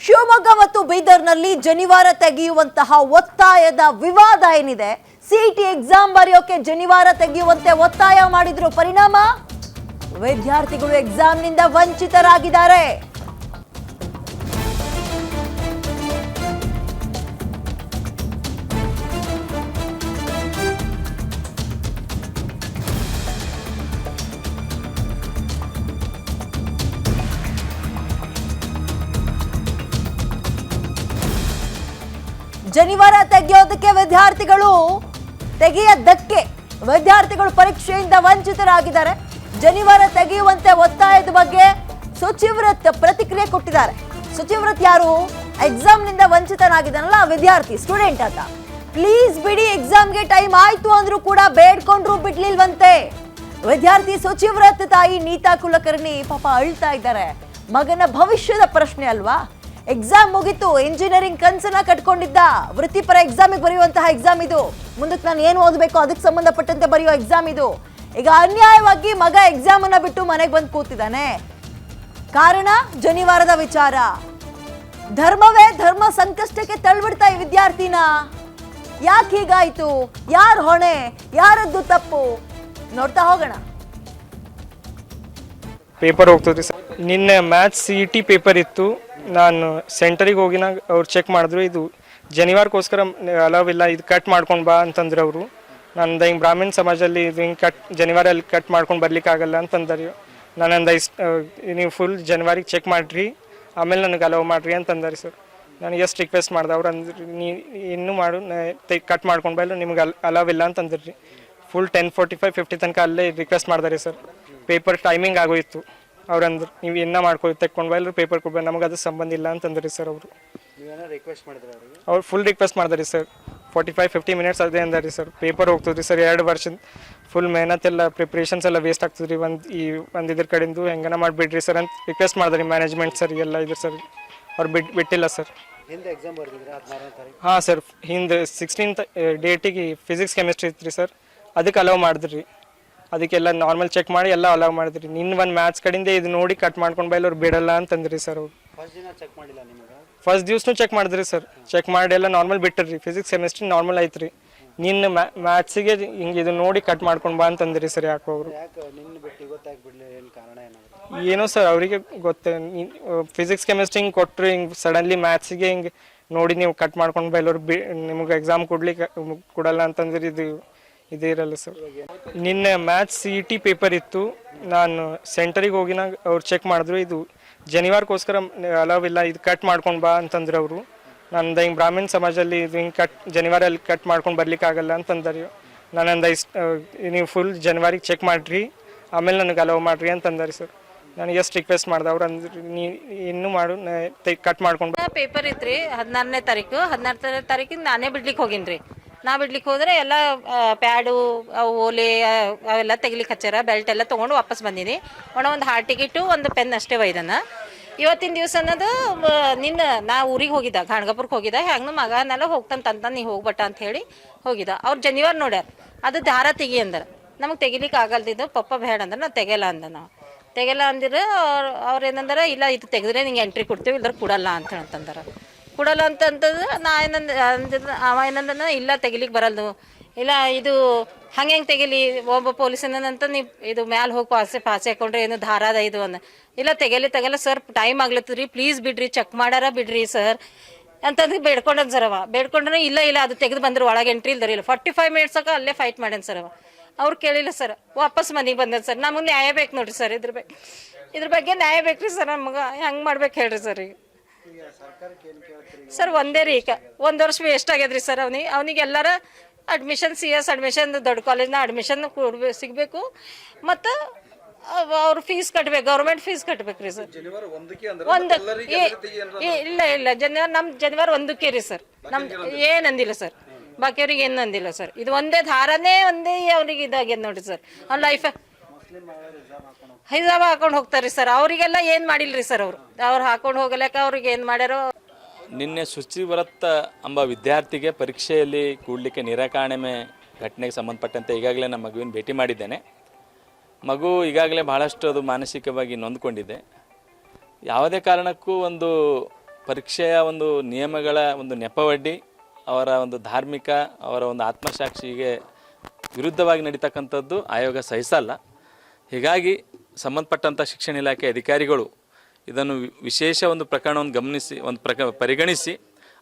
ಶಿವಮೊಗ್ಗ ಮತ್ತು ಬೀದರ್ನಲ್ಲಿ ಜನಿವಾರ ತೆಗೆಯುವಂತಹ ಒತ್ತಾಯದ ವಿವಾದ ಏನಿದೆ, ಸಿಇಟಿ ಎಕ್ಸಾಮ್ ಬರೆಯೋಕೆ ಜನಿವಾರ ತೆಗೆಯುವಂತೆ ಒತ್ತಾಯ ಮಾಡಿದ್ರು. ಪರಿಣಾಮ ವಿದ್ಯಾರ್ಥಿಗಳು ಎಕ್ಸಾಮ್ನಿಂದ ವಂಚಿತರಾಗಿದ್ದಾರೆ. ಜನಿವಾರ ತೆಗೆಯೋದಕ್ಕೆ ವಿದ್ಯಾರ್ಥಿಗಳು ಪರೀಕ್ಷೆಯಿಂದ ವಂಚಿತರಾಗಿದ್ದಾರೆ. ಜನಿವಾರ ತೆಗೆಯುವಂತೆ ಒತ್ತಾಯದ ಬಗ್ಗೆ ಸುಚಿವ್ರತ್ ಪ್ರತಿಕ್ರಿಯೆ ಕೊಟ್ಟಿದ್ದಾರೆ. ಸುಚಿವ್ರತ್ ಯಾರು? ಎಕ್ಸಾಮ್ನಿಂದ ವಂಚಿತನಾಗಿದ್ದಾನಲ್ಲ ವಿದ್ಯಾರ್ಥಿ, ಸ್ಟೂಡೆಂಟ್ ಅಂತ. ಪ್ಲೀಸ್ ಬಿಡಿ, ಎಕ್ಸಾಮ್ಗೆ ಟೈಮ್ ಆಯ್ತು ಅಂದ್ರೂ ಕೂಡ ಬೇಡ್ಕೊಂಡ್ರು ಬಿಡ್ಲಿಲ್ವಂತೆ. ವಿದ್ಯಾರ್ಥಿ ಸುಚಿವ್ರತ್ ತಾಯಿ ನೀತಾ ಕುಲಕರ್ಣಿ ಪಾಪ ಅಳ್ತಾ ಇದ್ದಾರೆ. ಮಗನ ಭವಿಷ್ಯದ ಪ್ರಶ್ನೆ ಅಲ್ವಾ, ಎಕ್ಸಾಮ್ ಮುಗಿತು, ಇಂಜಿನಿಯರಿಂಗ್ ಕನ್ಸನ್ನ ಕಟ್ಕೊಂಡಿದ್ದ, ವೃತ್ತಿಪರ ಎಕ್ಸಾಮಿಗೆ ಬರೆಯುವಂತಹ ಎಕ್ಸಾಮ್ ಇದು, ಮುಂದಕ್ಕೆ ನಾನು ಏನು ಓದಬೇಕು ಅದಕ್ಕೆ ಸಂಬಂಧಪಟ್ಟಂತೆ ಬರೆಯೋ ಎಕ್ಸಾಮ್ ಇದು. ಈಗ ಅನ್ಯಾಯವಾಗಿ ಮಗ ಎಕ್ಸಾಮ್ ಅನ್ನ ಬಿಟ್ಟು ಮನೆಗೆ ಬಂದು ಕೂತಿದ್ದಾನೆ. ಕಾರಣ ಜನಿವಾರದ ವಿಚಾರ. ಧರ್ಮ ಸಂಕಷ್ಟಕ್ಕೆ ತಳ್ಳಿಬಿಡ್ತಾ ಈ ವಿದ್ಯಾರ್ಥಿನ. ಯಾಕೆ ಹೀಗಾಯ್ತು? ಯಾರ ಹೊಣೆ? ಯಾರದ್ದು ತಪ್ಪು? ನೋಡ್ತಾ ಹೋಗೋಣ. ಪೇಪರ್ ಹೋಗ್ತದ್ರಿ ಸರ್. ನಿನ್ನೆ ಮ್ಯಾಥ್ಸ್ CET ಪೇಪರ್ ಇತ್ತು. ನಾನು ಸೆಂಟರಿಗೆ ಹೋಗಿನಾಗ ಅವ್ರು ಚೆಕ್ ಮಾಡಿದ್ರು, ಇದು ಜನಿವಾರಕ್ಕೋಸ್ಕರ ಅಲವ್ ಇಲ್ಲ, ಇದು ಕಟ್ ಮಾಡ್ಕೊಂಡು ಬಾ ಅಂತಂದ್ರೆ ಅವರು. ನಂದು ಹಿಂಗೆ ಬ್ರಾಹ್ಮಣ ಸಮಾಜದಲ್ಲಿ ಇದು ಹಿಂಗೆ ಜನಿವಾರಲ್ಲಿ ಕಟ್ ಮಾಡ್ಕೊಂಡು ಬರ್ಲಿಕ್ಕಾಗಲ್ಲ ಅಂತಂದ್ರಿ. ನಾನಂದ ನೀವು ಫುಲ್ ಜನವರಿಗೆ ಚೆಕ್ ಮಾಡಿರಿ, ಆಮೇಲೆ ನನಗೆ ಅಲವ್ ಮಾಡಿರಿ ಅಂತಂದಾರೆ ಸರ್. ನಾನು ಎಷ್ಟು ರಿಕ್ವೆಸ್ಟ್ ಮಾಡ್ದೆ, ಅವ್ರು ಅಂದ್ರೆ ನೀವು ಇನ್ನೂ ಮಾಡು, ಕಟ್ ಮಾಡ್ಕೊಂಡು ಬಾ, ಇಲ್ಲ ನಿಮ್ಗೆ ಅಲವ್ ಇಲ್ಲ ಅಂತಂದ್ರಿ. ಫುಲ್ 10:45-50 ತನಕ ಅಲ್ಲೇ ರಿಕ್ವೆಸ್ಟ್ ಮಾಡ್ದಾರೆ ಸರ್. ಪೇಪರ್ ಟೈಮಿಂಗ್ ಆಗೋಯಿತು. ಅವ್ರಂದ್ರೆ ನೀವು ಇನ್ನೂ ತೆಕ್ಕೊಂಡು ಬಾ, ಇಲ್ಲ ಪೇಪರ್ ಕೊಡ್ಬೇಕು, ನಮಗೆ ಅದು ಸಂಬಂಧ ಇಲ್ಲ ಅಂತಂದ್ರಿ ಸರ್. ಅವ್ರು ಫುಲ್ ರಿಕ್ವೆಸ್ಟ್ ಮಾಡಿದ್ರಿ ಸರ್. 45-50 ಮಿನಿಟ್ಸ್ ಅದೇ ಅಂದಾರಿ ಸರ್. ಪೇಪರ್ ಹೋಗ್ತದ್ರಿ ಸರ್. 2 ವರ್ಷದ ಫುಲ್ ಮೆಹನತ್ತೆಲ್ಲ ಪ್ರಿಪ್ರೇಷನ್ಸ್ ಎಲ್ಲ ವೇಸ್ಟ್ ಆಗ್ತದ್ರಿ. ಒಂದು ಇದ್ರ ಕಡೆಯಿಂದ ಹೆಂಗನ ಮಾಡಿಬಿಡ್ರಿ ಸರ್ ಅಂತ ರಿಕ್ವೆಸ್ಟ್ ಮಾಡಿದ್ರಿ ಮ್ಯಾನೇಜ್ಮೆಂಟ್ ಸರ್ ಎಲ್ಲ ಇದ್ರ ಸರ್. ಅವ್ರು ಬಿಟ್ಟಿಲ್ಲ ಸರ್. ಹಾಂ ಸರ್, ಹಿಂದೆ 16th ಡೇಟಿಗೆ ಫಿಸಿಕ್ಸ್ ಕೆಮಿಸ್ಟ್ರಿ ಇತ್ತು ರೀ ಸರ್, ಅದಕ್ಕೆ ಅಲವ್ ಮಾಡಿದ್ರಿ. ಅದಕ್ಕೆಲ್ಲ ನಾರ್ಮಲ್ ಚೆಕ್ ಮಾಡಿ ಎಲ್ಲ ಅಲವ್ ಮಾಡಿದ್ರಿ. ಒಂದು ಮ್ಯಾಥ್ಸ್ ಕಡೆಯಿಂದ ಇದು ನೋಡಿ ಕಟ್ ಮಾಡ್ಕೊಂಡು ಬೈಲ್ ಅವ್ರು ಬಿಡಲ್ಲ ಅಂತಂದ್ರಿ ಸರ್. ಅವ್ರು ಫಸ್ಟ್ ದಿವ್ಸನೂ ಚೆಕ್ ಮಾಡಿದ್ರಿ ಸರ್. ಚೆಕ್ ಮಾಡಿ ಎಲ್ಲ ನಾರ್ಮಲ್ ಬಿಟ್ಟಿರಿ. ಫಿಸಿಕ್ಸ್ ಕೆಮಿಸ್ಟ್ರಿ ನಾರ್ಮಲ್ ಐತ್ರಿ. ನಿನ್ನ ಮ್ಯಾಥ್ಸಿಗೆ ಹಿಂಗೆ ಇದು ನೋಡಿ ಕಟ್ ಮಾಡ್ಕೊಂಡು ಬಾ ಅಂತಂದ್ರಿ ಸರ್. ಯಾಕೋ ಅವರು ಏನೋ ಸರ್ ಅವರಿಗೆ ಗೊತ್ತೇ. ಫಿಸಿಕ್ಸ್ ಕೆಮಿಸ್ಟ್ರಿ ಹಿಂಗೆ ಕೊಟ್ಟರು, ಹಿಂಗೆ ಸಡನ್ಲಿ ಮ್ಯಾಥ್ಸಿಗೆ ಹಿಂಗೆ ನೋಡಿ ನೀವು ಕಟ್ ಮಾಡ್ಕೊಂಡು ಬೈಲ್ ಅವ್ರು ನಿಮ್ಗೆ ಎಕ್ಸಾಮ್ ಕೊಡಲ್ಲ ಅಂತಂದ್ರೆ ಇದೇ ಇರಲ್ಲ ಸರ್. ನಿನ್ನೆ ಮ್ಯಾಥ್ಸ್ CET ಪೇಪರ್ ಇತ್ತು. ನಾನು ಸೆಂಟರಿಗೆ ಹೋಗಿನಾಗ ಅವ್ರು ಚೆಕ್ ಮಾಡಿದ್ರು, ಇದು ಜನಿವಾರಕ್ಕೋಸ್ಕರ ಅಲವ್ ಇಲ್ಲ, ಇದು ಕಟ್ ಮಾಡ್ಕೊಂಡು ಬಾ ಅಂತಂದ್ರೆ ಅವರು. ನಂದು ಹಿಂಗೆ ಬ್ರಾಹ್ಮಣ ಸಮಾಜದಲ್ಲಿ ಇದು ಹಿಂಗೆ ಜನಿವಾರಲ್ಲಿ ಕಟ್ ಮಾಡ್ಕೊಂಡು ಬರ್ಲಿಕ್ಕಾಗಲ್ಲ ಅಂತಂದ್ರಿ. ನಾನಂದ ನೀವು ಫುಲ್ ಜನವರಿಗೆ ಚೆಕ್ ಮಾಡಿರಿ, ಆಮೇಲೆ ನನಗೆ ಅಲವ್ ಮಾಡಿರಿ ಅಂತಂದಾರೆ ಸರ್. ನಾನು ಎಷ್ಟು ರಿಕ್ವೆಸ್ಟ್ ಮಾಡ್ದೆ, ಅವ್ರು ಅಂದ್ರೆ ನೀವು ಇನ್ನೂ ಮಾಡು, ಕಟ್ ಮಾಡ್ಕೊಂಡು. ಪೇಪರ್ ಇತ್ತು ರೀ 16ನೇ ತಾರೀಕಿಗೆ ನಾನೇ ಬಿಡ್ಲಿಕ್ಕೆ ಹೋಗಿನ್ರಿ. ನಾ ಬಿಡ್ಲಿಕ್ಕೆ ಹೋದ್ರೆ ಎಲ್ಲ ಪ್ಯಾಡು ಓಲೆ ಅವೆಲ್ಲ ತೆಗಿಲಿಕ್ಕೆ ಹಚ್ಚಾರ. ಬೆಲ್ಟ್ ಎಲ್ಲ ತೊಗೊಂಡು ವಾಪಸ್ ಬಂದೀನಿ. ಒಂದು ಹಾಲ್ ಟಿಕೆಟು, ಒಂದು ಪೆನ್ ಅಷ್ಟೇ ಒಯ್ದನ. ಇವತ್ತಿನ ದಿವಸ ಅನ್ನೋದು ನಾ ಊರಿಗೆ ಹೋಗಿದ್ದ, ಗಾಣಗಾಪುರಕ್ಕೆ ಹೋಗಿದ್ದ. ಹೆಂಗೆ ಮಗನೆಲ್ಲ ಹೋಗ್ತಾನೆ ನೀ ಹೋಗ್ಬಟ್ಟ ಅಂತ ಹೇಳಿ ಹೋಗಿದ್ದ. ಅವ್ರು ಜನಿವಾರ ನೋಡ್ಯಾರ, ಅದು ದಾರ ತೆಗಿ ಅಂದ್ರೆ ನಮಗೆ ತೆಗಿಲಿಕ್ಕೆ ಆಗಲ್ದಿದ್ದು. ಪಪ್ಪ ಬೇಡ ಅಂದ್ರೆ ನಾ ತೆಗೆಯಲ್ಲ ಅಂದಿರ. ಅವ್ರು ಏನಂದ್ರೆ ಇಲ್ಲ, ಇದು ತೆಗೆದ್ರೆ ನಿಂಗೆ ಎಂಟ್ರಿ ಕೊಡ್ತೀವಿ, ಇಲ್ದ್ರ ಕೊಡಲ್ಲ ಅಂತಂದಾರ. ಕೊಡಲ್ಲ ಅಂತಂತಂದ್ರೆ ನಾ ಅವ ಏನಂದ್ರೆ ಇಲ್ಲ ತೆಗಿಲಿಕ್ಕೆ ಬರಲ್ದು, ಇಲ್ಲ ಇದು ಹಂಗೆ ತೆಗಿಲಿ. ಒಬ್ಬ ಪೊಲೀಸನಂತ ನೀವು ಇದು ಮ್ಯಾಲೆ ಹೋಗಿ ಪಾಸೆ ಹಾಕೊಂಡ್ರೆ ಏನು ಧಾರಾದ ಇದು ಅಂದ. ಇಲ್ಲ ತೆಗಲ್ಲ ಸರ್, ಟೈಮ್ ಆಗ್ಲತ್ತದ್ರಿ, ಪ್ಲೀಸ್ ಬಿಡ್ರಿ, ಚೆಕ್ ಮಾಡಾರ ಬಿಡ್ರಿ ಸರ್ ಅಂತಂದ್ರೆ ಬೇಡ್ಕೊಂಡನ್ ಸರ್. ಬೇಡ್ಕೊಂಡ್ರೆ ಇಲ್ಲ ಅದು ತೆಗೆದು ಬಂದ್ರೆ ಒಳಗೆ ಎಂಟ್ರಿ ಇಲ್ದಾರ. ಇಲ್ಲ 45 ಮಿನಿಟ್ಸಕ ಅಲ್ಲೇ ಫೈಟ್ ಮಾಡ್ಯಾನ ಸರ್. ಅವ್ರು ಕೇಳಿಲ್ಲ ಸರ್, ವಾಪಸ್ ಮನೆಗೆ ಬಂದ ಸರ್. ನಮಗೆ ನ್ಯಾಯ ಬೇಕು ನೋಡ್ರಿ ಸರ್. ಇದ್ರ ಬಗ್ಗೆ ನ್ಯಾಯ ಬೇಕ್ರಿ ಸರ್. ನಮಗೆ ಹೆಂಗೆ ಮಾಡ್ಬೇಕು ಹೇಳ್ರಿ ಸರ್. ಈಗ ಸರ್ ಒಂದೇ ರೀ, ಈಗ 1 ವರ್ಷ ವೇಸ್ಟ್ ಆಗ್ಯದ್ರಿ ಸರ್. ಅವನಿಗೆ ಎಲ್ಲರ ಅಡ್ಮಿಷನ್ CS ಅಡ್ಮಿಷನ್ ದೊಡ್ಡ ಕಾಲೇಜ್ನ ಅಡ್ಮಿಷನ್ ಸಿಗಬೇಕು, ಮತ್ತು ಅವ್ರು ಫೀಸ್ ಕಟ್ಬೇಕು, ಗೌರ್ಮೆಂಟ್ ಫೀಸ್ ಕಟ್ಬೇಕ್ರಿ ಸರ್. ಇಲ್ಲ ಜನಿವಾರ 1ಕ್ಕೆ ರೀ ಸರ್. ನಮ್ದು ಏನಂದಿಲ್ಲ ಸರ್, ಬಾಕಿಯವ್ರಿಗೆ ಏನು ಅಂದಿಲ್ಲ ಸರ್. ಇದು ಒಂದೇ ಧಾರನೇ ಅವ್ರಿಗೆ ಇದಾಗ್ಯದ ನೋಡ್ರಿ ಸರ್. ಅವ್ನ ಲೈಫ್ ಹಿಜಾಬ್ ಹಾಕೊಂಡು ಹೋಗ್ತಾರ್ರಿ ಸರ್. ಅವರಿಗೆಲ್ಲ ಏನು ಮಾಡಿಲ್ರಿ ಸರ್. ಅವ್ರು ಹಾಕೊಂಡು ಹೋಗಲಕ್ಕ ಅವ್ರಿಗೆ ಏನು ಮಾಡ್ಯಾರೋ. ನಿನ್ನೆ ಶುಚಿವ್ರತ ಎಂಬ ವಿದ್ಯಾರ್ಥಿಗೆ ಪರೀಕ್ಷೆಯಲ್ಲಿ ಕೂಡಲಿಕ್ಕೆ ನಿರಾಕರಣೆ ಘಟನೆಗೆ ಸಂಬಂಧಪಟ್ಟಂತೆ ಈಗಾಗಲೇ ನಮ್ಮ ಮಗುವಿನ ಭೇಟಿ ಮಾಡಿದ್ದೇನೆ. ಮಗು ಈಗಾಗಲೇ ಬಹಳಷ್ಟು ಅದು ಮಾನಸಿಕವಾಗಿ ನೊಂದ್ಕೊಂಡಿದೆ. ಯಾವುದೇ ಕಾರಣಕ್ಕೂ ಒಂದು ಪರೀಕ್ಷೆಯ ಒಂದು ನಿಯಮಗಳ ಒಂದು ನೆಪವಡ್ಡಿ, ಅವರ ಒಂದು ಧಾರ್ಮಿಕ, ಅವರ ಒಂದು ಆತ್ಮಸಾಕ್ಷಿಗೆ ವಿರುದ್ಧವಾಗಿ ನಡೀತಕ್ಕಂಥದ್ದು ಆಯೋಗ ಸಹಿಸಲ್ಲ. ಹೀಗಾಗಿ ಸಂಬಂಧಪಟ್ಟಂಥ ಶಿಕ್ಷಣ ಇಲಾಖೆ ಅಧಿಕಾರಿಗಳು ಇದನ್ನು ವಿಶೇಷ ಒಂದು ಪ್ರಕರಣವನ್ನು ಗಮನಿಸಿ ಪರಿಗಣಿಸಿ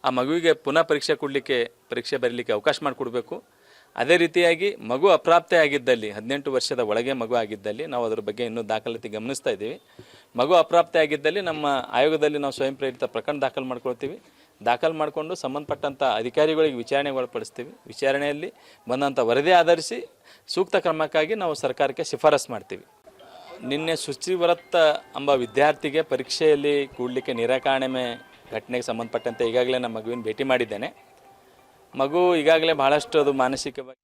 ಆ ಮಗುವಿಗೆ ಪುನಃ ಪರೀಕ್ಷೆ ಬರೀಲಿಕ್ಕೆ ಅವಕಾಶ ಮಾಡಿಕೊಡ್ಬೇಕು. ಅದೇ ರೀತಿಯಾಗಿ ಮಗು ಅಪ್ರಾಪ್ತೆ ಆಗಿದ್ದಲ್ಲಿ 18 ವರ್ಷದ ಒಳಗೆ ಮಗು ಆಗಿದ್ದಲ್ಲಿ ನಾವು ಅದರ ಬಗ್ಗೆ ಇನ್ನೂ ದಾಖಲಾತಿ ಗಮನಿಸ್ತಾ ಇದ್ದೀವಿ. ಮಗು ಅಪ್ರಾಪ್ತೆ ಆಗಿದ್ದಲ್ಲಿ ನಮ್ಮ ಆಯೋಗದಲ್ಲಿ ನಾವು ಸ್ವಯಂ ಪ್ರೇರಿತ ಪ್ರಕರಣ ದಾಖಲು ಮಾಡ್ಕೊಳ್ತೀವಿ. ದಾಖಲು ಮಾಡಿಕೊಂಡು ಸಂಬಂಧಪಟ್ಟಂಥ ಅಧಿಕಾರಿಗಳಿಗೆ ವಿಚಾರಣೆಗೆ ಒಳಪಡಿಸ್ತೀವಿ. ವಿಚಾರಣೆಯಲ್ಲಿ ಬಂದಂಥ ವರದಿ ಆಧರಿಸಿ ಸೂಕ್ತ ಕ್ರಮಕ್ಕಾಗಿ ನಾವು ಸರ್ಕಾರಕ್ಕೆ ಶಿಫಾರಸು ಮಾಡ್ತೀವಿ. ನಿನ್ನೆ ಶುಚಿವ್ರತ ಎಂಬ ವಿದ್ಯಾರ್ಥಿಗೆ ಪರೀಕ್ಷೆಯಲ್ಲಿ ಕೂಡಲಿಕ್ಕೆ ನಿರಾಕರಣೆ ಘಟನೆಗೆ ಸಂಬಂಧಪಟ್ಟಂತೆ ಈಗಾಗಲೇ ನಮ್ಮ ಮಗುವಿನ ಭೇಟಿ ಮಾಡಿದ್ದೇನೆ. ಮಗು ಈಗಾಗಲೇ ಬಹಳಷ್ಟು ಅದು ಮಾನಸಿಕವಾಗಿ